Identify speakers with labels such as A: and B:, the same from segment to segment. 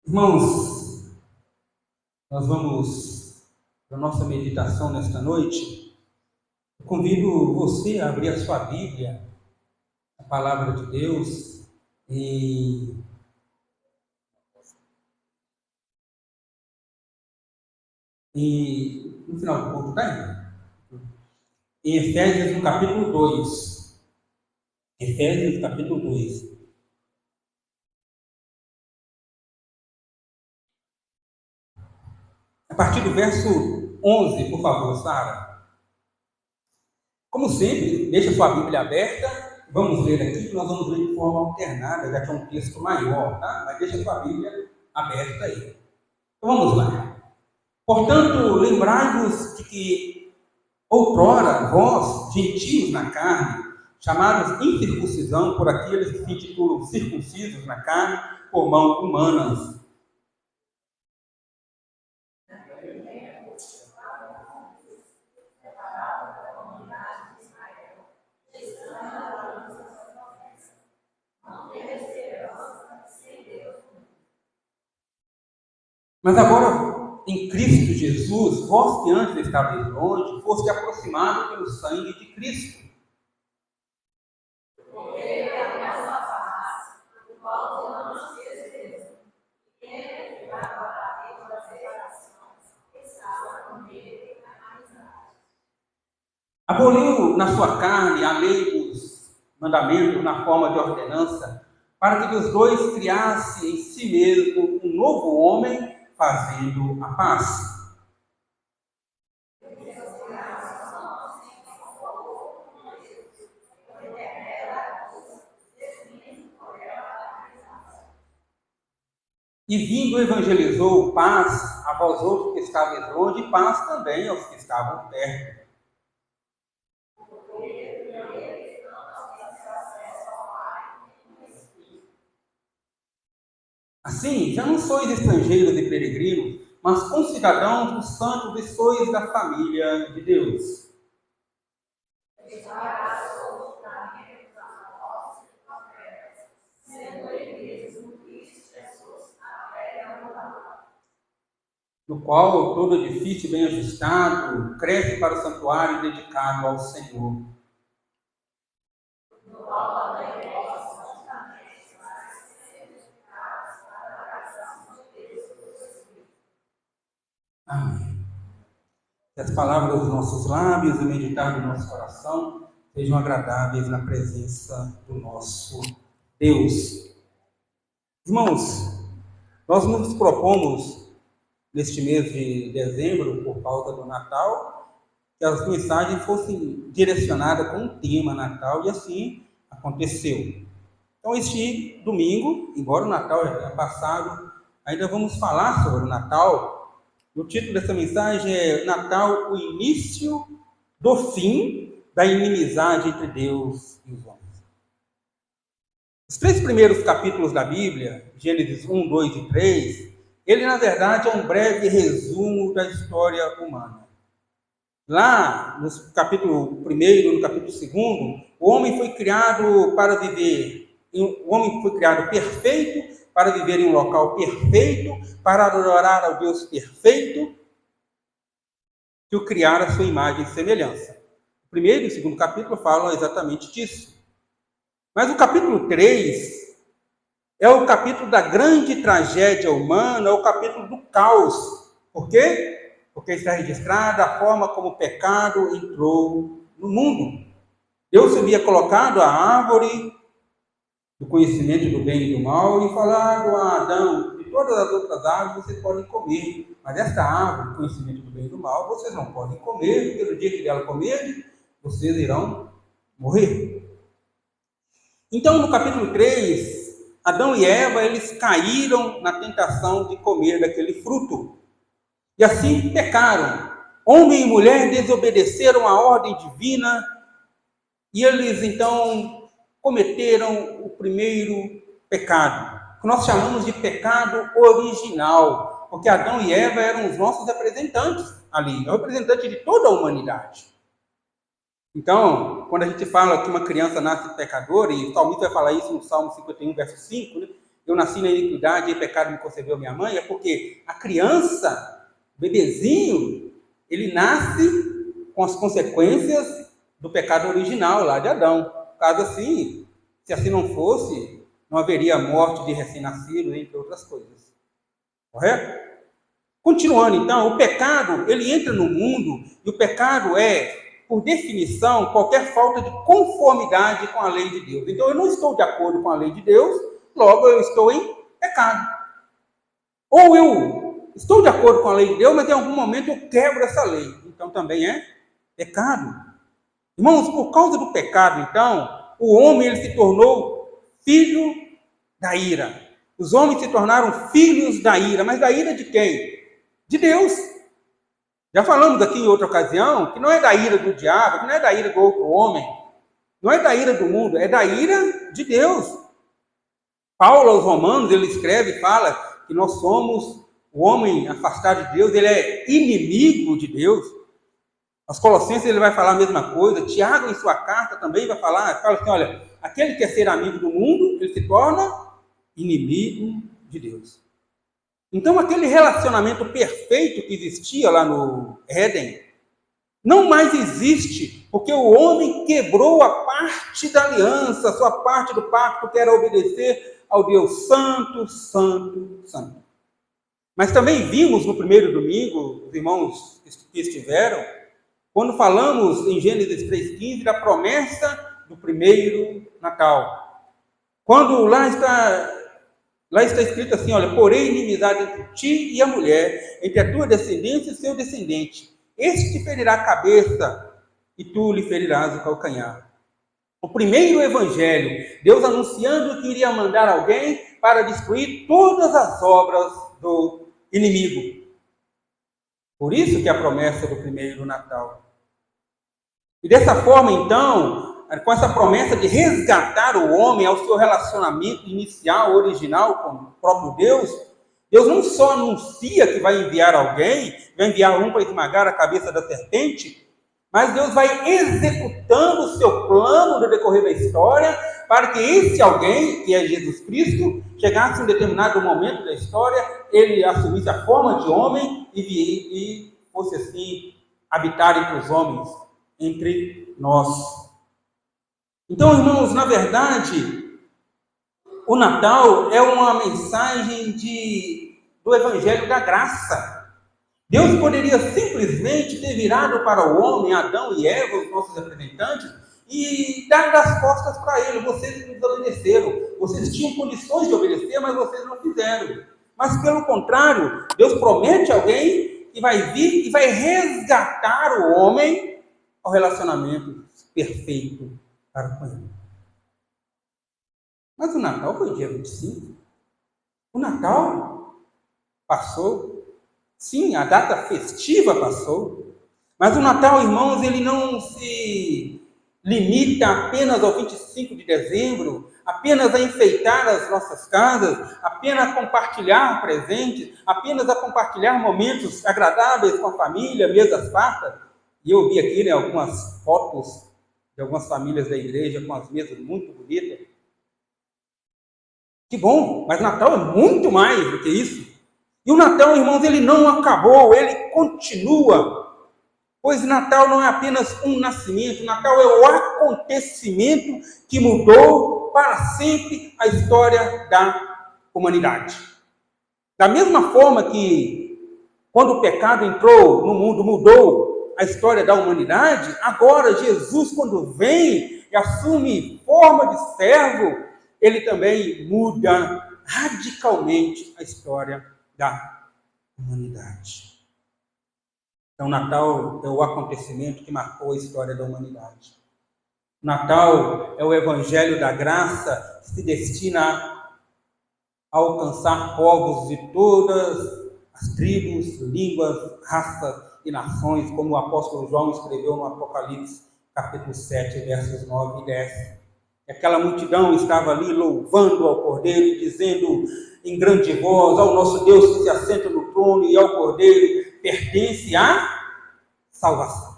A: Irmãos, nós vamos para a nossa meditação nesta noite. Eu convido você a abrir a sua Bíblia, a Palavra de Deus, e no final do culto, tá? Em Efésios, no capítulo 2. Efésios, capítulo 2. A partir do verso 11, por favor, Sara. Como sempre, deixa a sua Bíblia aberta. Vamos ler aqui, que nós vamos ler de forma alternada, já que é um texto maior, tá? Mas deixa a sua Bíblia aberta aí. Então vamos lá. Portanto, lembrai-vos de que outrora vós, gentios na carne, chamados incircuncisão por aqueles que se intitulam circuncisos na carne, por mãos humanas. Mas agora, em Cristo Jesus, vós que antes estáveis longe, foste aproximados pelo sangue de Cristo. Aboliu na sua carne a lei dos mandamentos na forma de ordenança, para que dos dois criasse em si mesmo um novo homem, fazendo a paz. E vindo evangelizou paz a vós outros que estavam longe, e paz também aos que estavam perto. Assim, já não sois estrangeiros e peregrinos, mas concidadãos dos santos e sois da família de Deus. No qual todo edifício bem ajustado cresce para o santuário dedicado ao Senhor. Amém. Que as palavras dos nossos lábios e o meditar do nosso coração sejam agradáveis na presença do nosso Deus. Irmãos, nós nos propomos, neste mês de dezembro, por causa do Natal, que as mensagens fossem direcionadas com o tema Natal, e assim aconteceu. Então, este domingo, embora o Natal já tenha passado, ainda vamos falar sobre o Natal. O título dessa mensagem é Natal, o início do fim da inimizade entre Deus e os homens. Os 3 primeiros capítulos da Bíblia, Gênesis 1, 2 e 3, ele, na verdade, é um breve resumo da história humana. Lá, no capítulo 1, no capítulo 2, o homem foi criado para viver, o homem foi criado perfeito, para viver em um local perfeito, para adorar ao Deus perfeito, que o criara à sua imagem e semelhança. O 1º e o 2º capítulo falam exatamente disso. Mas o capítulo 3 é o capítulo da grande tragédia humana, é o capítulo do caos. Por quê? Porque está registrada a forma como o pecado entrou no mundo. Deus havia colocado a árvore do conhecimento do bem e do mal e falado a Adão: de todas as outras árvores vocês podem comer, mas esta árvore do conhecimento do bem e do mal vocês não podem comer, porque no dia que dela comerem, vocês irão morrer. Então, no capítulo 3, Adão e Eva, eles caíram na tentação de comer daquele fruto. E assim pecaram. Homem e mulher desobedeceram a ordem divina e eles, então, cometeram o primeiro pecado, que nós chamamos de pecado original, porque Adão e Eva eram os nossos representantes ali, representantes de toda a humanidade. Então, quando a gente fala que uma criança nasce pecadora, e o salmista vai falar isso no Salmo 51, verso 5, né? Eu nasci na iniquidade e em pecado me concebeu minha mãe, é porque a criança, o bebezinho, ele nasce com as consequências do pecado original lá de Adão. Caso assim, se assim não fosse, não haveria morte de recém-nascido, entre outras coisas. Correto? Continuando então, o pecado, ele entra no mundo, e o pecado é, por definição, qualquer falta de conformidade com a lei de Deus. Então eu não estou de acordo com a lei de Deus, logo eu estou em pecado. Ou eu estou de acordo com a lei de Deus, mas em algum momento eu quebro essa lei. Então também é pecado. Irmãos, por causa do pecado, então, o homem ele se tornou filho da ira. Os homens se tornaram filhos da ira. Mas da ira de quem? De Deus. Já falamos aqui em outra ocasião que não é da ira do diabo, que não é da ira do outro homem, não é da ira do mundo, é da ira de Deus. Paulo aos Romanos, ele escreve e fala que nós somos, o homem afastado de Deus, ele é inimigo de Deus. Aos Colossenses ele vai falar a mesma coisa. Tiago, em sua carta, também vai falar, fala assim, olha, aquele que quer ser amigo do mundo, ele se torna inimigo de Deus. Então, aquele relacionamento perfeito que existia lá no Éden, não mais existe, porque o homem quebrou a parte da aliança, a sua parte do pacto, que era obedecer ao Deus Santo, Santo, Santo. Mas também vimos no primeiro domingo, os irmãos que estiveram, quando falamos em Gênesis 3,15, da promessa do primeiro Natal. Quando lá está escrito assim, olha, porém inimizade entre ti e a mulher, entre a tua descendência e seu descendente. Este te ferirá a cabeça e tu lhe ferirás o calcanhar. O primeiro evangelho, Deus anunciando que iria mandar alguém para destruir todas as obras do inimigo. Por isso que a promessa do primeiro Natal. E dessa forma, então, com essa promessa de resgatar o homem ao seu relacionamento inicial, original com o próprio Deus, Deus não só anuncia que vai enviar alguém, vai enviar um para esmagar a cabeça da serpente, mas Deus vai executando o seu plano no decorrer da história, para que esse alguém, que é Jesus Cristo, chegasse em um determinado momento da história, ele assumisse a forma de homem e fosse assim, habitar entre os homens, entre nós. Então, irmãos, na verdade, o Natal é uma mensagem do Evangelho da Graça. Deus poderia simplesmente ter virado para o homem, Adão e Eva, os nossos representantes, e dar as costas para ele. Vocês nos obedeceram. Vocês tinham condições de obedecer, mas vocês não fizeram. Mas, pelo contrário, Deus promete alguém que vai vir e vai resgatar o homem ao relacionamento perfeito para com ele. Mas o Natal foi dia 25. O Natal passou. Sim, a data festiva passou. Mas o Natal, irmãos, ele não se limita apenas ao 25 de dezembro, apenas a enfeitar as nossas casas, apenas a compartilhar presentes, apenas a compartilhar momentos agradáveis com a família, mesas fartas. E eu vi aqui, algumas fotos de algumas famílias da igreja com as mesas muito bonitas. Que bom, mas Natal é muito mais do que isso. E o Natal, irmãos, ele não acabou, ele continua. Pois Natal não é apenas um nascimento, Natal é o acontecimento que mudou para sempre a história da humanidade. Da mesma forma que, quando o pecado entrou no mundo, mudou a história da humanidade, agora Jesus, quando vem e assume forma de servo, ele também muda radicalmente a história da humanidade. Então, Natal é o acontecimento que marcou a história da humanidade. Natal é o evangelho da graça que se destina a alcançar povos de todas as tribos, línguas, raças e nações, como o apóstolo João escreveu no Apocalipse, capítulo 7, versos 9 e 10. E aquela multidão estava ali louvando ao Cordeiro e dizendo em grande voz ao nosso Deus que se assenta no trono e ao Cordeiro pertence a salvação.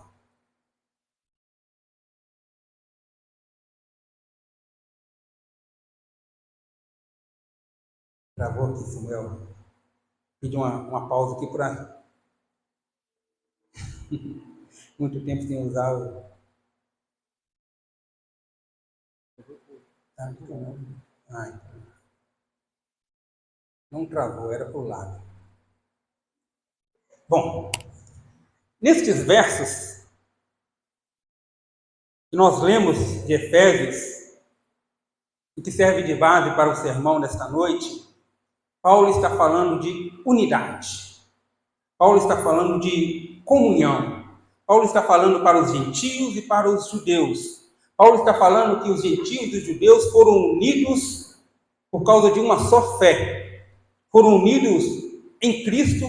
A: Travou aqui, Samuel. Pedi uma pausa aqui para muito tempo sem usar o. Não travou, era para o lado. Bom, nestes versos que nós lemos de Efésios, e que serve de base para o sermão desta noite, Paulo está falando de unidade. Paulo está falando de comunhão. Paulo está falando para os gentios e para os judeus. Paulo está falando que os gentios e os judeus foram unidos por causa de uma só fé. Foram unidos em Cristo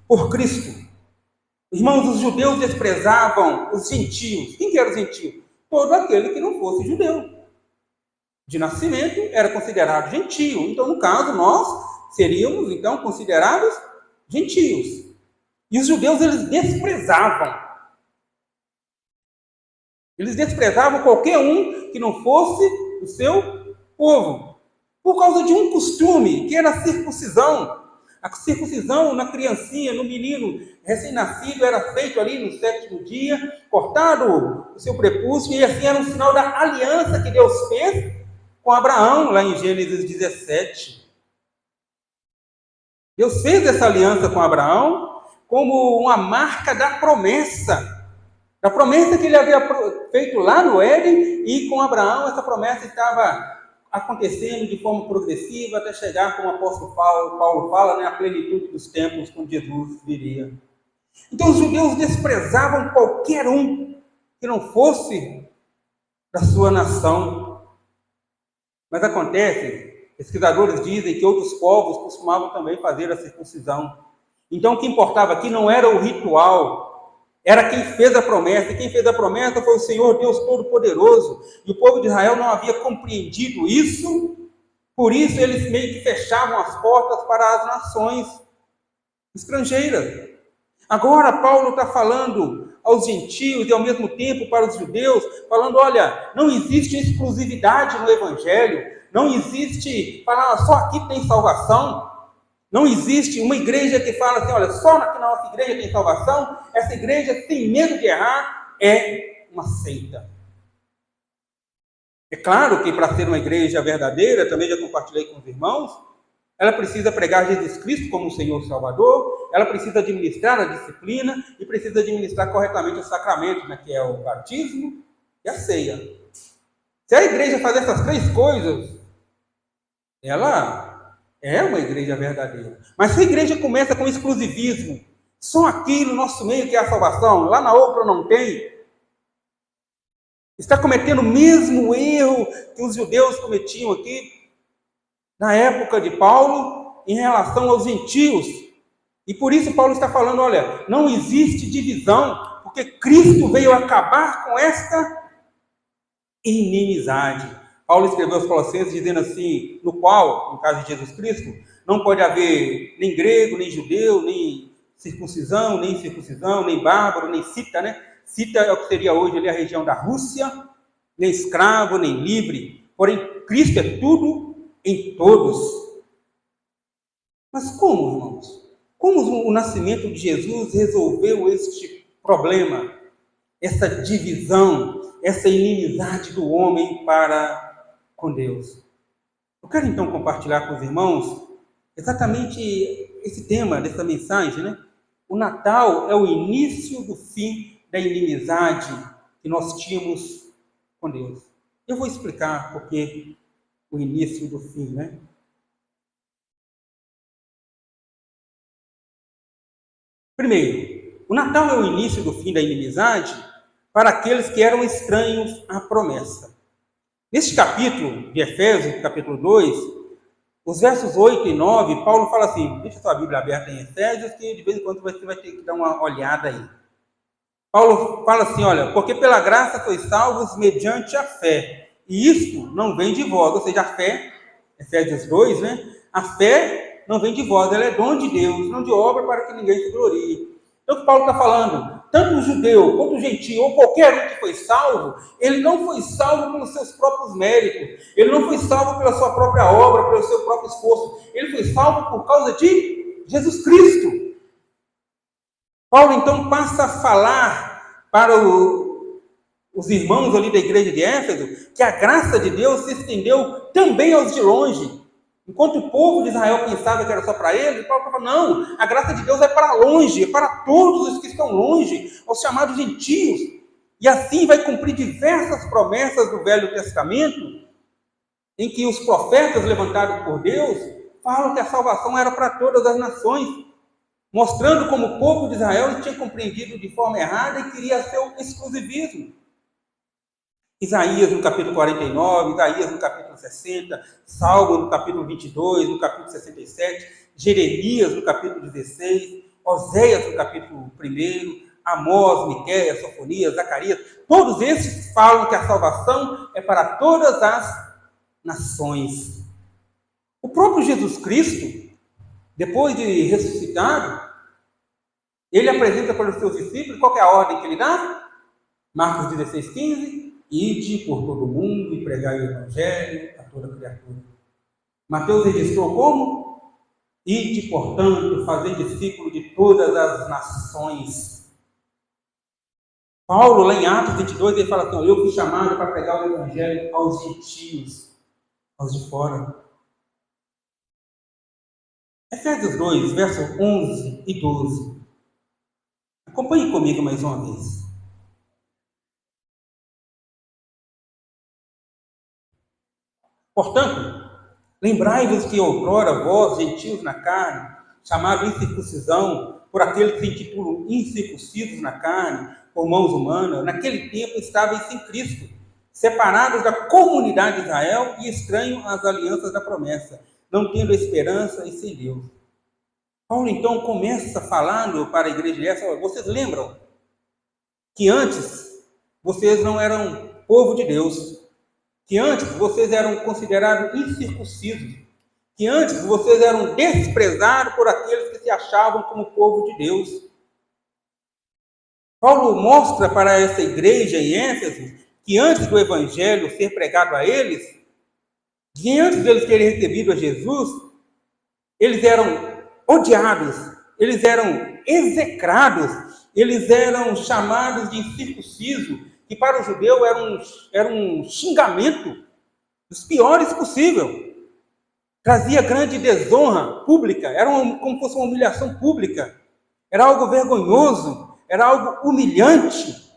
A: por Cristo. Irmãos, os judeus desprezavam os gentios. Quem que era o gentio? Todo aquele que não fosse judeu. De nascimento era considerado gentio. Então, no caso, nós seríamos, então, considerados gentios. E os judeus, eles desprezavam. Eles desprezavam qualquer um que não fosse o seu povo. Por causa de um costume, que era a circuncisão. A circuncisão na criancinha, no menino recém-nascido, era feito ali no 7º dia, cortado o seu prepúcio, e assim era um sinal da aliança que Deus fez com Abraão, lá em Gênesis 17. Deus fez essa aliança com Abraão como uma marca da promessa que ele havia feito lá no Éden, e com Abraão essa promessa estava acontecendo de forma progressiva até chegar, como o apóstolo Paulo fala, a plenitude dos tempos, quando Jesus viria. Então os judeus desprezavam qualquer um que não fosse da sua nação. Mas acontece, pesquisadores dizem que outros povos costumavam também fazer a circuncisão. Então o que importava aqui não era o ritual, era quem fez a promessa. E quem fez a promessa foi o Senhor Deus Todo-Poderoso. E o povo de Israel não havia compreendido isso, por isso eles meio que fechavam as portas para as nações estrangeiras. Agora Paulo está falando aos gentios e ao mesmo tempo para os judeus, falando, olha, não existe exclusividade no Evangelho, não existe falar só aqui tem salvação. Não existe uma igreja que fala assim, olha, só aqui na nossa igreja tem salvação. Essa igreja tem medo de errar, é uma seita. É claro que para ser uma igreja verdadeira, também já compartilhei com os irmãos, ela precisa pregar Jesus Cristo como o Senhor Salvador, ela precisa administrar a disciplina e precisa administrar corretamente os sacramentos, que é o batismo e a ceia. Se a igreja fazer essas 3 coisas, ela é uma igreja verdadeira. Mas se a igreja começa com exclusivismo, só aqui no nosso meio que é a salvação, lá na outra não tem, está cometendo o mesmo erro que os judeus cometiam aqui na época de Paulo em relação aos gentios. E por isso Paulo está falando, olha, não existe divisão, porque Cristo veio acabar com esta inimizade. Paulo escreveu aos Colossenses dizendo assim, no qual, no caso de Jesus Cristo, não pode haver nem grego, nem judeu, nem circuncisão, nem bárbaro, nem cita, Cita é o que seria hoje ali a região da Rússia, nem escravo, nem livre. Porém, Cristo é tudo em todos. Mas como, irmãos? Como o nascimento de Jesus resolveu este problema? Essa divisão, essa inimizade do homem para com Deus. Eu quero então compartilhar com os irmãos exatamente esse tema dessa mensagem, O Natal é o início do fim da inimizade que nós tínhamos com Deus. Eu vou explicar por que o início do fim, Primeiro, o Natal é o início do fim da inimizade para aqueles que eram estranhos à promessa. Neste capítulo de Efésios, capítulo 2, os versos 8 e 9, Paulo fala assim, deixa sua Bíblia aberta em Efésios, que de vez em quando você vai ter que dar uma olhada aí. Paulo fala assim, olha, porque pela graça sois salvos mediante a fé, e isto não vem de vós, ou seja, a fé, Efésios 2, a fé não vem de vós, ela é dom de Deus, não de obra para que ninguém se glorie. Então o que Paulo está falando? tanto o judeu quanto o gentio, ou qualquer um que foi salvo, ele não foi salvo pelos seus próprios méritos, ele não foi salvo pela sua própria obra, pelo seu próprio esforço, ele foi salvo por causa de Jesus Cristo. Paulo então passa a falar para os irmãos ali da igreja de Éfeso que a graça de Deus se estendeu também aos de longe. Enquanto o povo de Israel pensava que era só para ele, Paulo falava, não, a graça de Deus é para longe, é para todos os que estão longe, aos chamados gentios. E assim vai cumprir diversas promessas do Velho Testamento, em que os profetas levantados por Deus falam que a salvação era para todas as nações, mostrando como o povo de Israel tinha compreendido de forma errada e queria seu exclusivismo. Isaías no capítulo 49, Isaías no capítulo 60, Salmo no capítulo 22, no capítulo 67, Jeremias no capítulo 16, Oséias no capítulo 1, Amós, Miqueias, Sofonias, Zacarias, todos esses falam que a salvação é para todas as nações. O próprio Jesus Cristo, depois de ressuscitado, ele apresenta para os seus discípulos, qual é a ordem que ele dá? Marcos 16, 15, ide por todo mundo e pregai o evangelho a toda criatura. Mateus registrou como? Ide, portanto, fazer discípulo de todas as nações. Paulo, lá em Atos 22, ele fala assim, eu fui chamado para pregar o evangelho aos gentios, aos de fora. Efésios 2, versos 11 e 12. Acompanhe comigo mais uma vez. Portanto, lembrai-vos que outrora vós, gentios na carne, chamado incircuncisão, por aqueles que se intitulam incircuncisos na carne, por mãos humanas, naquele tempo estáveis sem Cristo, separados da comunidade de Israel e estranhos às alianças da promessa, não tendo esperança e sem Deus. Paulo então começa falando para a igreja de Éfeso, vocês lembram que antes vocês não eram povo de Deus, que antes vocês eram considerados incircuncisos, que antes vocês eram desprezados por aqueles que se achavam como povo de Deus. Paulo mostra para essa igreja em Éfeso que antes do evangelho ser pregado a eles, que antes deles terem recebido a Jesus, eles eram odiados, eles eram execrados, eles eram chamados de incircunciso, que para o judeu era um xingamento dos piores possível. Trazia grande desonra pública, era como se fosse uma humilhação pública, era algo vergonhoso, era algo humilhante.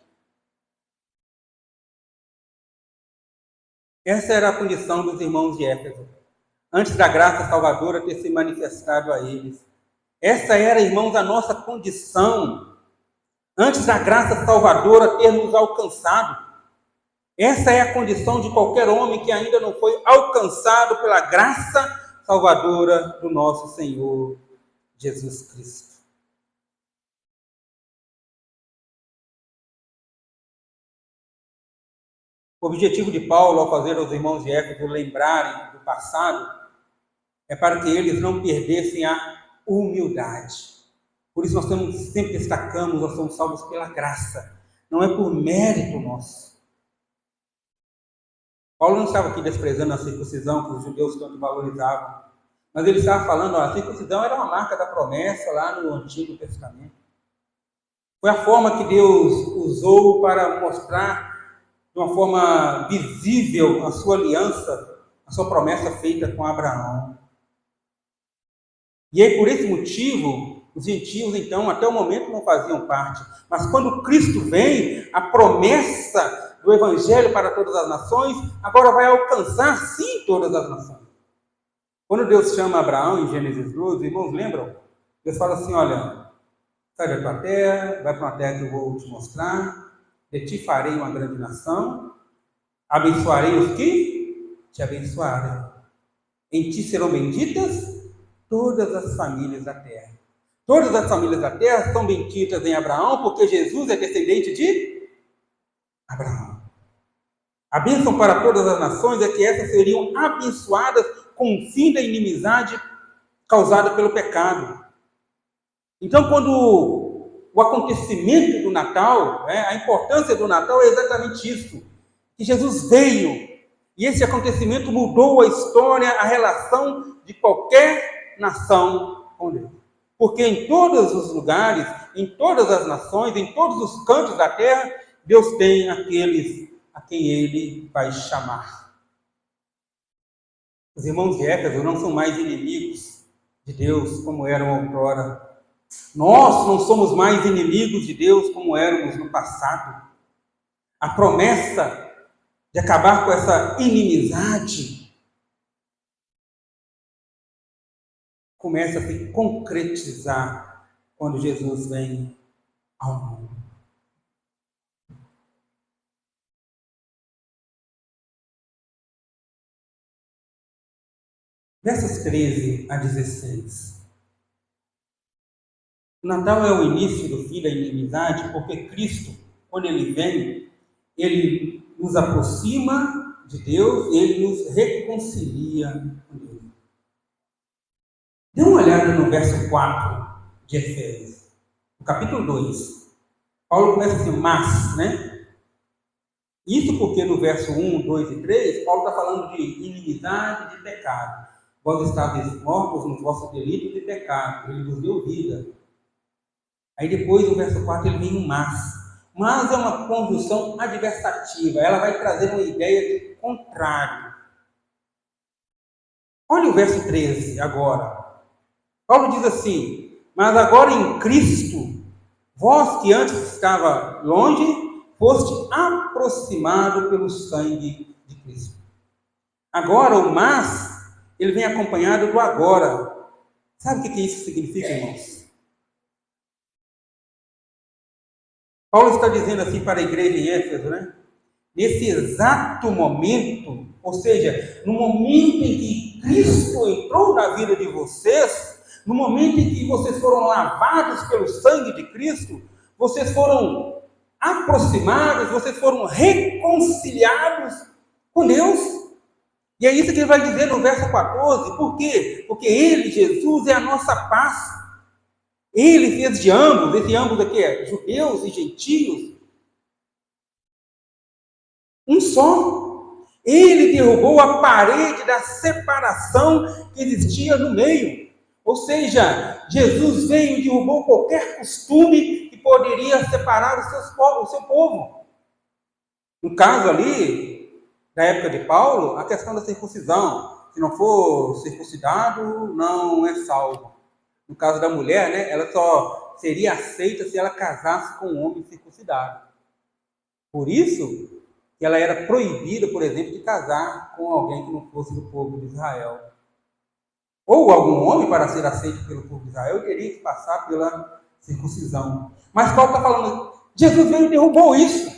A: Essa era a condição dos irmãos de Éfeso, antes da graça salvadora ter se manifestado a eles. Essa era, irmãos, a nossa condição, antes da graça salvadora ter nos alcançado. Essa é a condição de qualquer homem que ainda não foi alcançado pela graça salvadora do nosso Senhor Jesus Cristo. O objetivo de Paulo, ao fazer aos irmãos de Éfeso lembrarem do passado, é para que eles não perdessem a humildade. Por isso nós sempre destacamos, nós somos salvos pela graça, não é por mérito nosso. Paulo não estava aqui desprezando a circuncisão que os judeus tanto valorizavam, mas ele estava falando, a circuncisão era uma marca da promessa lá no Antigo Testamento. Foi a forma que Deus usou para mostrar de uma forma visível a sua aliança, a sua promessa feita com Abraão. E aí, por esse motivo, os gentios, então, até o momento não faziam parte. Mas quando Cristo vem, a promessa do Evangelho para todas as nações, agora vai alcançar, sim, todas as nações. Quando Deus chama Abraão, em Gênesis 12, irmãos, lembram? Deus fala assim, olha, sai da tua terra, vai para uma terra que eu vou te mostrar, de ti farei uma grande nação, abençoarei os que te abençoarem. Em ti serão benditas todas as famílias da terra. Todas as famílias da terra são benditas em Abraão, porque Jesus é descendente de Abraão. A bênção para todas as nações é que essas seriam abençoadas com o fim da inimizade causada pelo pecado. Então, quando o acontecimento do Natal, a importância do Natal é exatamente isso, que Jesus veio, e esse acontecimento mudou a história, a relação de qualquer nação com Deus. Porque em todos os lugares, em todas as nações, em todos os cantos da terra, Deus tem aqueles a quem Ele vai chamar. Os irmãos de Éfeso não são mais inimigos de Deus como eram outrora. Nós não somos mais inimigos de Deus como éramos no passado. A promessa de acabar com essa inimizade começa a se concretizar quando Jesus vem ao mundo. Versos 13 a 16. O Natal é o início do fim da inimizade, porque Cristo, quando Ele vem, Ele nos aproxima de Deus, Ele nos reconcilia com Deus. Dê uma olhada no verso 4 de Efésios, no capítulo 2. Paulo começa assim, mas, Isso porque no verso 1, 2 e 3, Paulo está falando de inimizade, de pecado. Vós estáveis mortos nos vossos delitos e pecados, Ele vos deu vida. Aí depois, no verso 4, ele vem um mas. Mas é uma conjunção adversativa. Ela vai trazer uma ideia de contrário. Olha o verso 13 agora. Paulo diz assim, mas agora em Cristo, vós que antes estava longe, foste aproximado pelo sangue de Cristo. Agora o mas, ele vem acompanhado do agora. Sabe o que isso significa, irmãos? Paulo está dizendo assim para a igreja em Éfeso, Nesse exato momento, ou seja, no momento em que Cristo entrou na vida de vocês, no momento em que vocês foram lavados pelo sangue de Cristo, vocês foram aproximados, vocês foram reconciliados com Deus. E é isso que ele vai dizer no verso 14. Por quê? Porque Ele, Jesus, é a nossa paz. Ele fez de ambos, esse ambos aqui é judeus e gentios, um só. Ele derrubou a parede da separação que existia no meio. Ou seja, Jesus veio e derrubou qualquer costume que poderia separar o seu povo. No caso ali, da época de Paulo, a questão da circuncisão. Se não for circuncidado, não é salvo. No caso da mulher, ela só seria aceita se ela casasse com um homem circuncidado. Por isso que ela era proibida, por exemplo, de casar com alguém que não fosse do povo de Israel. Ou algum homem, para ser aceito pelo povo de Israel, teria que passar pela circuncisão. Mas Paulo está falando, Jesus veio e derrubou isso.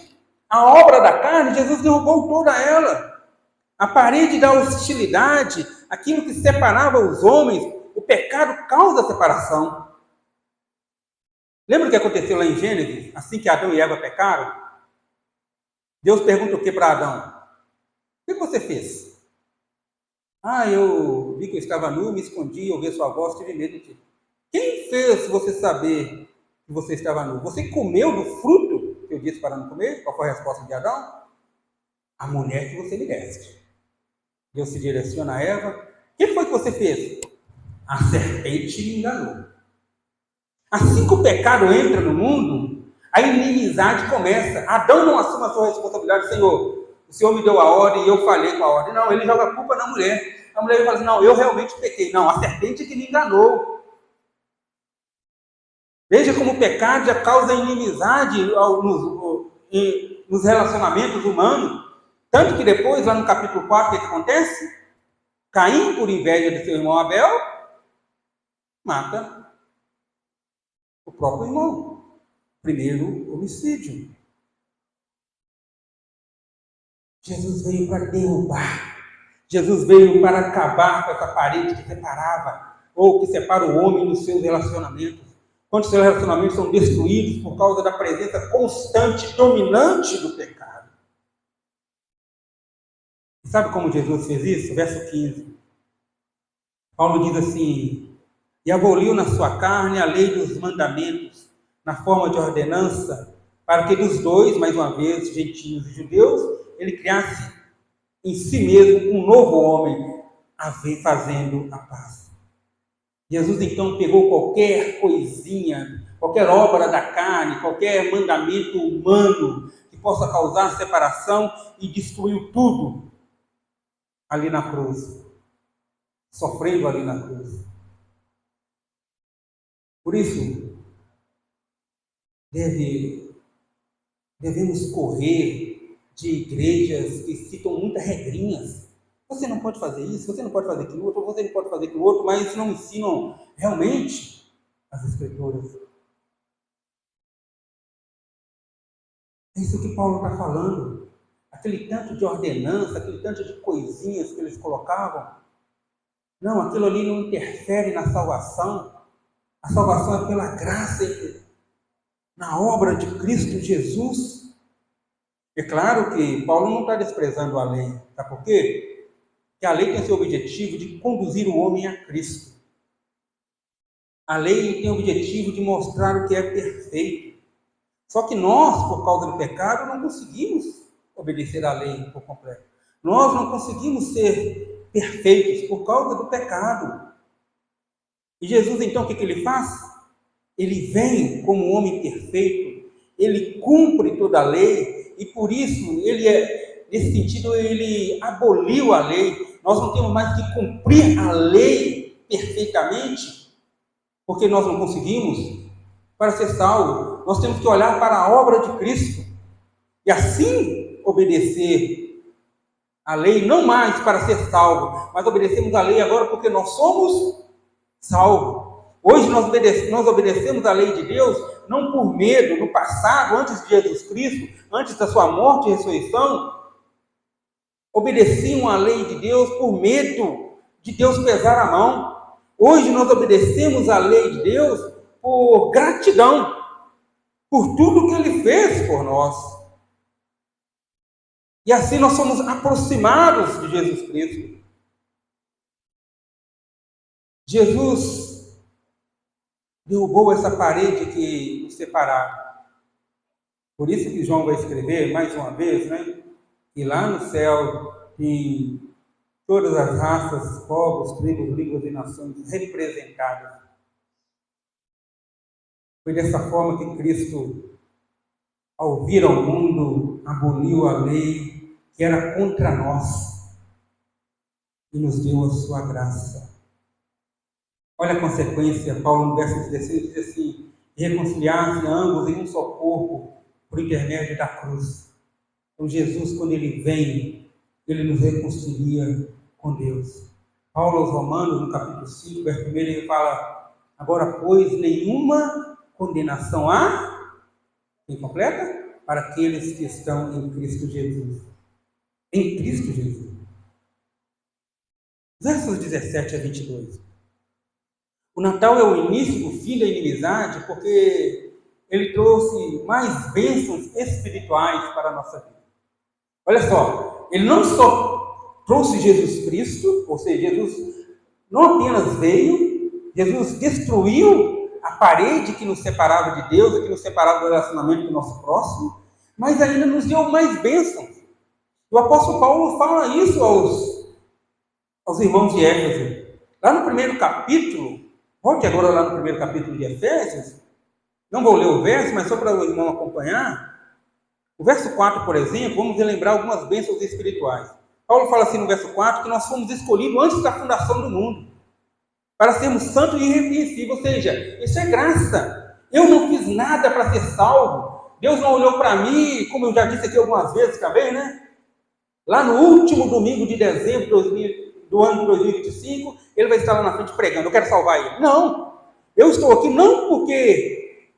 A: A obra da carne, Jesus derrubou toda ela. A parede da hostilidade, aquilo que separava os homens, o pecado causa separação. Lembra o que aconteceu lá em Gênesis? Assim que Adão e Eva pecaram? Deus pergunta o que para Adão? O que você fez? Eu vi que eu estava nu, me escondi, ouvi sua voz, tive medo de ti. Quem fez você saber que você estava nu? Você comeu do fruto que eu disse para não comer? Qual foi a resposta de Adão? A mulher que você me deste. Deus se direciona a Eva. O que foi que você fez? A serpente me enganou. Assim que o pecado entra no mundo, a inimizade começa. Adão não assume a sua responsabilidade. Senhor, o Senhor me deu a ordem e eu falhei com a ordem. Não, ele joga a culpa na mulher. A mulher fala assim, não, eu realmente pequei. Não, a serpente que me enganou. Veja como o pecado já causa inimizade nos relacionamentos humanos. Tanto que depois, lá no capítulo 4, o que acontece? Caim, por inveja de seu irmão Abel, mata o próprio irmão. Primeiro homicídio. Jesus veio para derrubar. Jesus veio para acabar com essa parede que separava, ou que separa o homem dos seus relacionamentos. Quando seus relacionamentos são destruídos por causa da presença constante, dominante do pecado. E sabe como Jesus fez isso? Verso 15. Paulo diz assim, e aboliu na sua carne a lei dos mandamentos, na forma de ordenança, para que dos dois, mais uma vez, gentios e judeus, ele criasse em si mesmo um novo homem, fazendo a paz. Jesus então pegou qualquer coisinha, qualquer obra da carne, qualquer mandamento humano que possa causar separação e destruiu tudo ali na cruz, sofrendo ali na cruz. Por isso, devemos correr de igrejas que citam muitas regrinhas. Você não pode fazer isso, você não pode fazer aquilo outro, você não pode fazer aquilo outro, mas não ensinam realmente as Escrituras. É isso que Paulo está falando. Aquele tanto de ordenança, aquele tanto de coisinhas que eles colocavam. Não, aquilo ali não interfere na salvação. A salvação é pela graça, na obra de Cristo Jesus. É claro que Paulo não está desprezando a lei. Sabe por quê? Porque a lei tem seu objetivo de conduzir o homem a Cristo. A lei tem o objetivo de mostrar o que é perfeito. Só que nós, por causa do pecado, não conseguimos obedecer à lei por completo. Nós não conseguimos ser perfeitos por causa do pecado. E Jesus, então, o que ele faz? Ele vem como um homem perfeito, ele cumpre toda a lei, e por isso, nesse sentido, ele aboliu a lei. Nós não temos mais que cumprir a lei perfeitamente, porque nós não conseguimos, para ser salvo. Nós temos que olhar para a obra de Cristo, e assim obedecer a lei, não mais para ser salvo, mas obedecemos a lei agora porque nós somos salvos. Hoje nós obedecemos a lei de Deus não por medo. No passado, antes de Jesus Cristo, antes da sua morte e ressurreição, obedeciam a lei de Deus por medo de Deus pesar a mão. Hoje nós obedecemos a lei de Deus por gratidão, por tudo que Ele fez por nós. E assim nós somos aproximados de Jesus Cristo. Jesus derrubou essa parede que nos separava. Por isso que João vai escrever, mais uma vez, que lá no céu tem todas as raças, povos, tribos, línguas e nações representadas. Foi dessa forma que Cristo, ao vir ao mundo, aboliu a lei que era contra nós e nos deu a sua graça. Olha a consequência. Paulo, no verso 16, diz assim: reconciliar-se ambos em um só corpo por intermédio da cruz. Então Jesus, quando ele vem, ele nos reconcilia com Deus. Paulo aos Romanos, no capítulo 5, verso 1, ele fala: agora, pois, nenhuma condenação há, incompleta, para aqueles que estão em Cristo Jesus. Em Cristo Jesus. Versos 17 a 22. O Natal é o início do fim da inimizade, porque ele trouxe mais bênçãos espirituais para a nossa vida. Olha só, ele não só trouxe Jesus Cristo, ou seja, Jesus não apenas veio, Jesus destruiu a parede que nos separava de Deus, que nos separava do relacionamento com o nosso próximo, mas ainda nos deu mais bênçãos. O apóstolo Paulo fala isso aos irmãos de Éfeso. Lá no primeiro capítulo, volte agora lá no primeiro capítulo de Efésios, não vou ler o verso, mas só para o irmão acompanhar. O verso 4, por exemplo, vamos relembrar algumas bênçãos espirituais. Paulo fala assim no verso 4, que nós fomos escolhidos antes da fundação do mundo, para sermos santos e irrepreensíveis, ou seja, isso é graça. Eu não fiz nada para ser salvo. Deus não olhou para mim, como eu já disse aqui algumas vezes também, Lá no último domingo de dezembro do ano de 2025, ele vai estar lá na frente pregando: eu quero salvar ele. Não, eu estou aqui não porque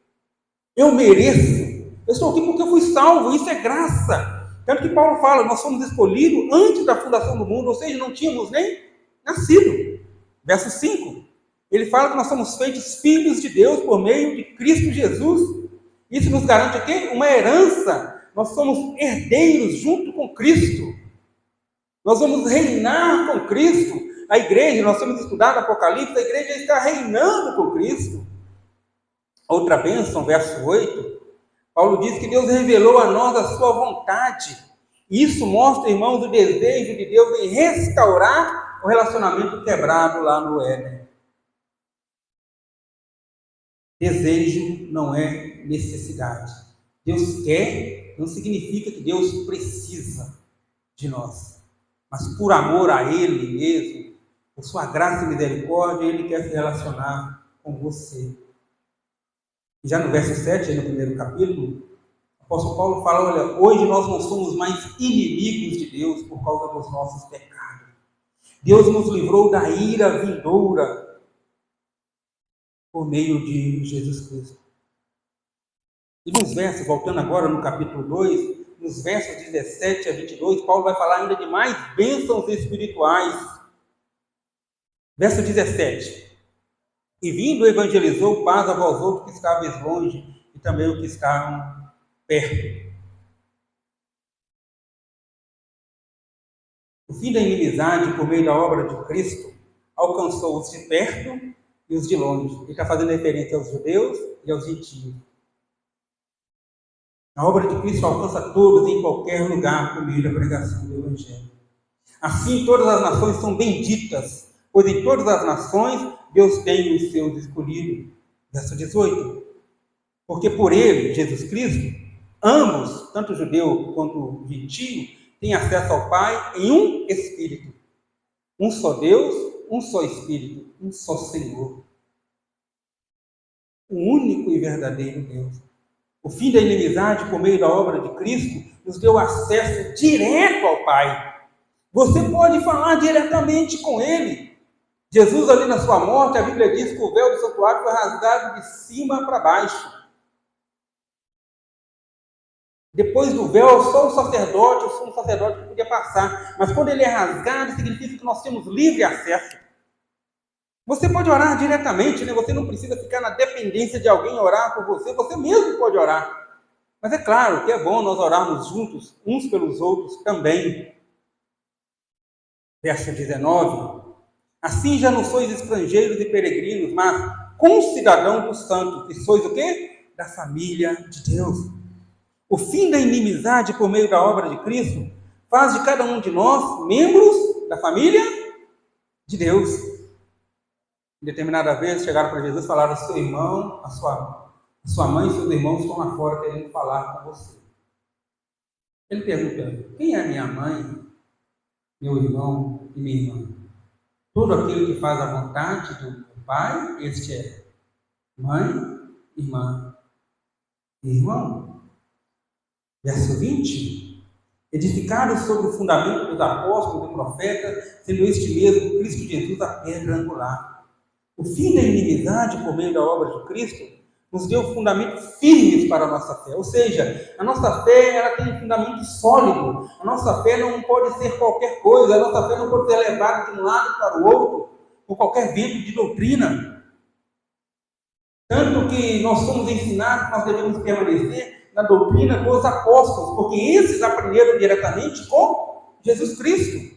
A: eu mereço, eu estou aqui porque eu fui salvo, isso é graça. Tanto que Paulo fala, nós fomos escolhidos antes da fundação do mundo, ou seja, não tínhamos nem nascido. Verso 5, ele fala que nós somos feitos filhos de Deus por meio de Cristo Jesus. Isso nos garante o quê? Uma herança. Nós somos herdeiros junto com Cristo. Nós vamos reinar com Cristo. A igreja, nós temos estudado Apocalipse, a igreja está reinando com Cristo. Outra bênção, verso 8, Paulo diz que Deus revelou a nós a sua vontade. Isso mostra, irmãos, o desejo de Deus em restaurar o relacionamento quebrado lá no Éden. Desejo não é necessidade. Deus quer, não significa que Deus precisa de nós. Mas por amor a Ele mesmo, por sua graça e misericórdia, Ele quer se relacionar com você. Já no verso 7, no primeiro capítulo, o apóstolo Paulo fala, olha, hoje nós não somos mais inimigos de Deus por causa dos nossos pecados. Deus nos livrou da ira vindoura por meio de Jesus Cristo. E nos versos, voltando agora no capítulo 2, nos versos 17 a 22, Paulo vai falar ainda de mais bênçãos espirituais. Verso 17. E vindo evangelizou paz a vós outros que estáveis longe e também os que estavam perto. O fim da inimizade por meio da obra de Cristo alcançou os de perto e os de longe. Ele está fazendo referência aos judeus e aos gentios. A obra de Cristo alcança todos em qualquer lugar por meio da pregação do Evangelho. Assim todas as nações são benditas, pois em todas as nações Deus tem os seus escolhidos. Verso 18. Porque por ele, Jesus Cristo, ambos, tanto o judeu quanto o gentio, têm acesso ao Pai em um Espírito. Um só Deus, um só Espírito, um só Senhor. O único e verdadeiro Deus. O fim da inimizade por meio da obra de Cristo nos deu acesso direto ao Pai. Você pode falar diretamente com Ele. Jesus ali na sua morte, a Bíblia diz que o véu do santuário foi rasgado de cima para baixo. Depois do véu, só o sumo sacerdote que podia passar. Mas quando ele é rasgado, significa que nós temos livre acesso. Você pode orar diretamente, né? Você não precisa ficar na dependência de alguém orar por você. Você mesmo pode orar. Mas é claro que é bom nós orarmos juntos, uns pelos outros também. Verso 19. Assim já não sois estrangeiros e peregrinos, mas concidadãos dos santos. E sois o quê? Da família de Deus. O fim da inimizade por meio da obra de Cristo faz de cada um de nós membros da família de Deus. Em determinada vez chegaram para Jesus e falaram: seu irmão, a sua mãe e seus irmãos estão lá fora querendo falar com você. Ele pergunta: quem é minha mãe, meu irmão e minha irmã? Todo aquele que faz a vontade do Pai, este é mãe, irmã e irmão. Verso 20: edificados sobre o fundamento dos apóstolos e profetas, sendo este mesmo Cristo Jesus a pedra angular. O fim da inimizade por meio da obra de Cristo nos deu fundamentos firmes para a nossa fé. Ou seja, a nossa fé ela tem um fundamento sólido. A nossa fé não pode ser qualquer coisa. A nossa fé não pode ser levada de um lado para o outro por qualquer vento de doutrina. Tanto que nós somos ensinados que nós devemos permanecer na doutrina dos apóstolos, porque esses aprenderam diretamente com Jesus Cristo.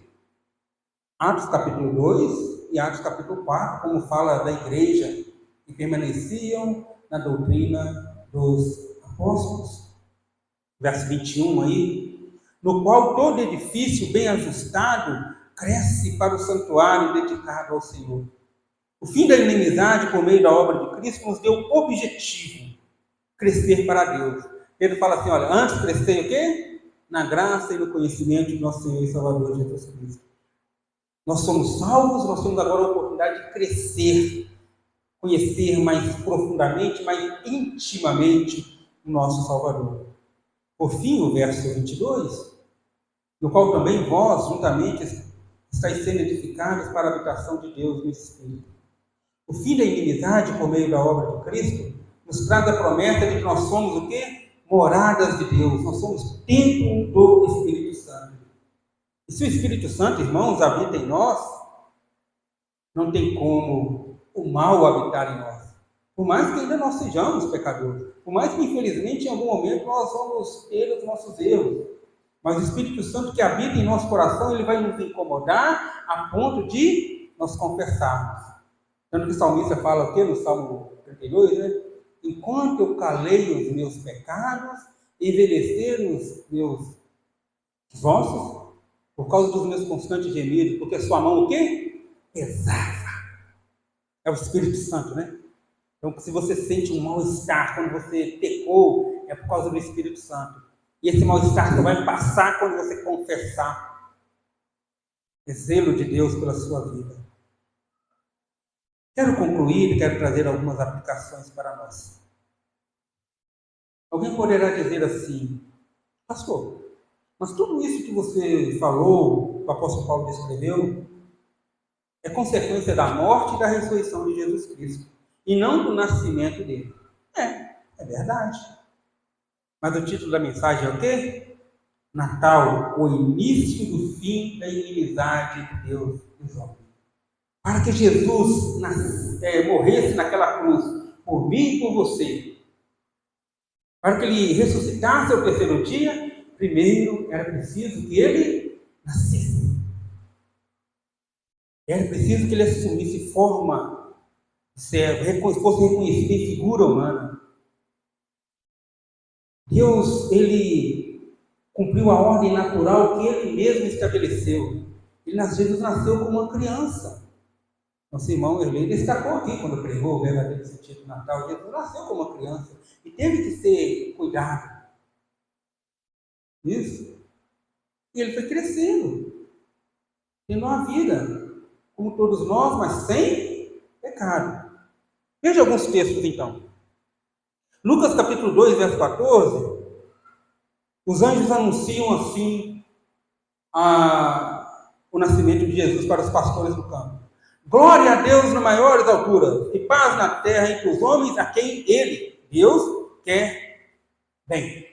A: Atos capítulo 2 e Atos capítulo 4, como fala da igreja que permaneciam na doutrina dos apóstolos. Verso 21 aí, no qual todo edifício bem ajustado cresce para o santuário dedicado ao Senhor. O fim da inimizade por meio da obra de Cristo nos deu o objetivo, crescer para Deus. Pedro fala assim, olha, antes crescer o quê? Na graça e no conhecimento de nosso Senhor e Salvador Jesus Cristo. Nós somos salvos, nós temos agora a oportunidade de crescer, conhecer mais profundamente, mais intimamente o nosso Salvador. Por fim, o verso 22, no qual também vós, juntamente, estáis sendo edificados para a habitação de Deus no Espírito. O fim da inimizade por meio da obra de Cristo nos traz a promessa de que nós somos o quê? Moradas de Deus, nós somos templo do Espírito Santo. E se o Espírito Santo, irmãos, habita em nós, não tem como o mal habitar em nós. Por mais que ainda nós sejamos pecadores, por mais que infelizmente em algum momento nós vamos ter os nossos erros, mas o Espírito Santo que habita em nosso coração, ele vai nos incomodar a ponto de nós confessarmos. Tanto que o salmista fala o quê? No Salmo 32, né? enquanto eu calei os meus pecados, envelheceram os meus ossos, por causa dos meus constantes gemidos, porque sua mão o quê? Pesava. É o Espírito Santo, né? Então, se você sente um mal-estar quando você pecou, é por causa do Espírito Santo. E esse mal-estar só vai passar quando você confessar o zelo de Deus pela sua vida. Quero concluir, quero trazer algumas aplicações para nós. Alguém poderá dizer assim, pastor, mas tudo isso que você falou, que o apóstolo Paulo descreveu, é consequência da morte e da ressurreição de Jesus Cristo, e não do nascimento dele. É verdade. Mas o título da mensagem é o quê? Natal, o início do fim da inimizade de Deus e dos homens. Para que Jesus morresse naquela cruz, por mim e por você, para que ele ressuscitasse ao terceiro dia, primeiro era preciso que ele nascesse. Era preciso que ele assumisse forma de servo, fosse reconhecido em figura humana. Deus, ele cumpriu a ordem natural que ele mesmo estabeleceu. Jesus nasceu como uma criança. Nosso irmão Erlei destacou aqui, quando pregou o verdadeiro sentido do Natal, Jesus nasceu como uma criança e teve que ser cuidado. Isso. E ele foi crescendo, tendo uma vida, como todos nós, mas sem pecado. Veja alguns textos, então. Lucas capítulo 2, verso 14, os anjos anunciam assim o nascimento de Jesus para os pastores do campo. Glória a Deus nas maiores alturas, e paz na terra entre os homens a quem ele, Deus, quer bem.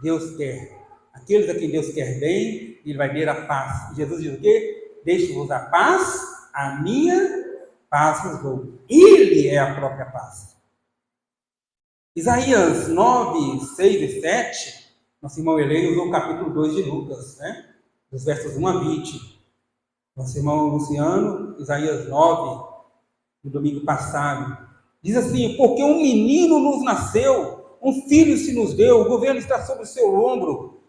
A: Deus quer. Aqueles a quem Deus quer bem, ele vai ver a paz. E Jesus diz o quê? Deixe-vos a paz, a minha paz vos dou. Ele é a própria paz. Isaías 9, 6 e 7, nosso irmão Elei usou o capítulo 2 de Lucas, né? Dos versos 1 a 20. Nosso irmão Luciano, Isaías 9, no domingo passado, diz assim: porque um menino nos nasceu, um filho se nos deu, o governo está sobre o seu ombro,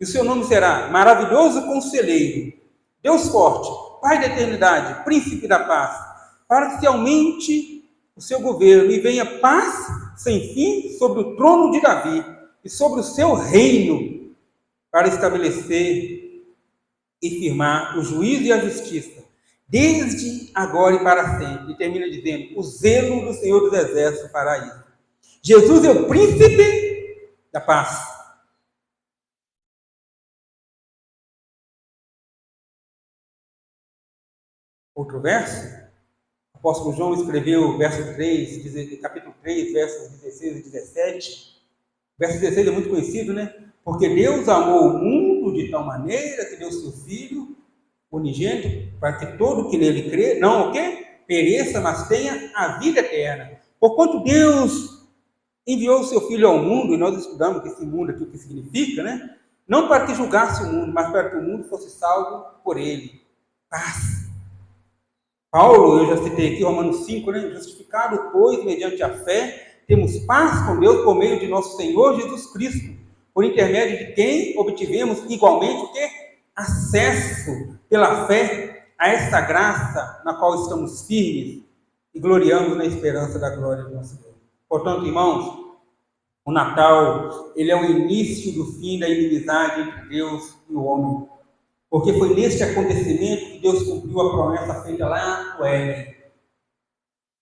A: e o seu nome será Maravilhoso Conselheiro, Deus Forte, Pai da Eternidade, Príncipe da Paz, para que se aumente o seu governo e venha paz sem fim sobre o trono de Davi e sobre o seu reino, para estabelecer e firmar o juízo e a justiça, desde agora e para sempre. E termina dizendo: o zelo do Senhor dos Exércitos fará isso. Jesus é o príncipe da paz. Outro verso, o apóstolo João escreveu capítulo 3, versos 16 e 17. O verso 16 é muito conhecido, né? Porque Deus amou o mundo de tal maneira que deu seu Filho unigênito, para que todo que nele crê, não o quê? Pereça, mas tenha a vida eterna. Porquanto Deus enviou o seu Filho ao mundo, e nós estudamos que esse mundo aqui o que significa, né? Não para que julgasse o mundo, mas para que o mundo fosse salvo por ele. Paz. Paulo, eu já citei aqui Romanos 5, né? Justificado, pois, mediante a fé, temos paz com Deus por meio de nosso Senhor Jesus Cristo, por intermédio de quem obtivemos igualmente o quê? Acesso pela fé a esta graça na qual estamos firmes e gloriamos na esperança da glória do nosso Deus. Portanto, irmãos, o Natal, ele é o início do fim da inimizade entre Deus e o homem. Porque foi neste acontecimento que Deus cumpriu a promessa feita lá no Éden.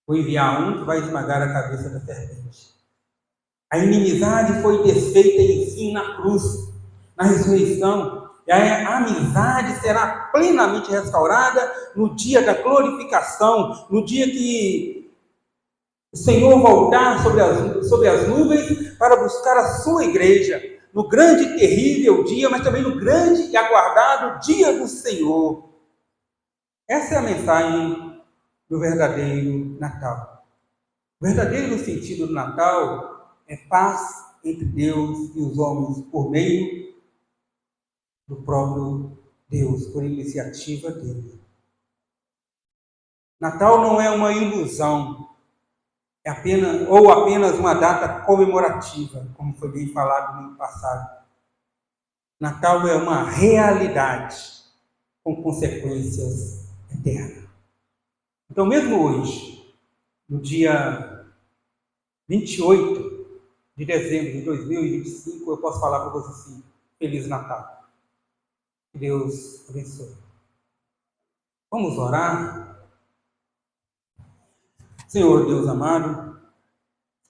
A: Vou enviar um que vai esmagar a cabeça da serpente. A inimizade foi desfeita em si na cruz, na ressurreição. E a amizade será plenamente restaurada no dia da glorificação, no dia que o Senhor voltar sobre as nuvens para buscar a sua igreja, no grande e terrível dia, mas também no grande e aguardado dia do Senhor. Essa é a mensagem do verdadeiro Natal. O verdadeiro sentido do Natal é paz entre Deus e os homens por meio do próprio Deus, por iniciativa dele. Natal não é uma ilusão, apenas uma data comemorativa, como foi bem falado no ano passado. Natal é uma realidade com consequências eternas. Então, mesmo hoje, no dia 28 de dezembro de 2025, eu posso falar para você assim: Feliz Natal. Que Deus abençoe. Vamos orar? Senhor Deus amado,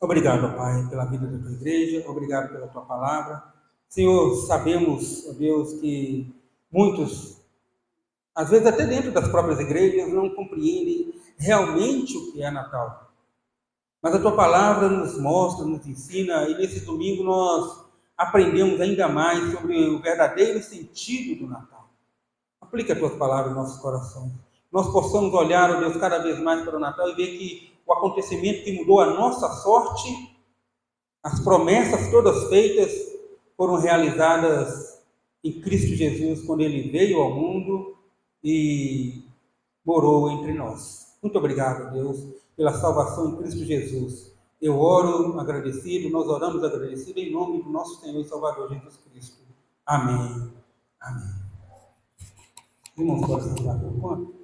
A: obrigado, Pai, pela vida da tua igreja, obrigado pela tua palavra. Senhor, sabemos, ó Deus, que muitos, às vezes até dentro das próprias igrejas, não compreendem realmente o que é Natal. Mas a tua palavra nos mostra, nos ensina, e nesse domingo nós aprendemos ainda mais sobre o verdadeiro sentido do Natal. Aplica as tuas palavras em nossos corações. Nós possamos olhar, ó Deus, cada vez mais para o Natal e ver que o acontecimento que mudou a nossa sorte, as promessas todas feitas, foram realizadas em Cristo Jesus, quando Ele veio ao mundo e morou entre nós. Muito obrigado, Deus, pela salvação em Cristo Jesus. Eu oro agradecido, nós oramos agradecido em nome do nosso Senhor e Salvador Jesus Cristo. Amém. Amém. Irmãos, posso usar por conta?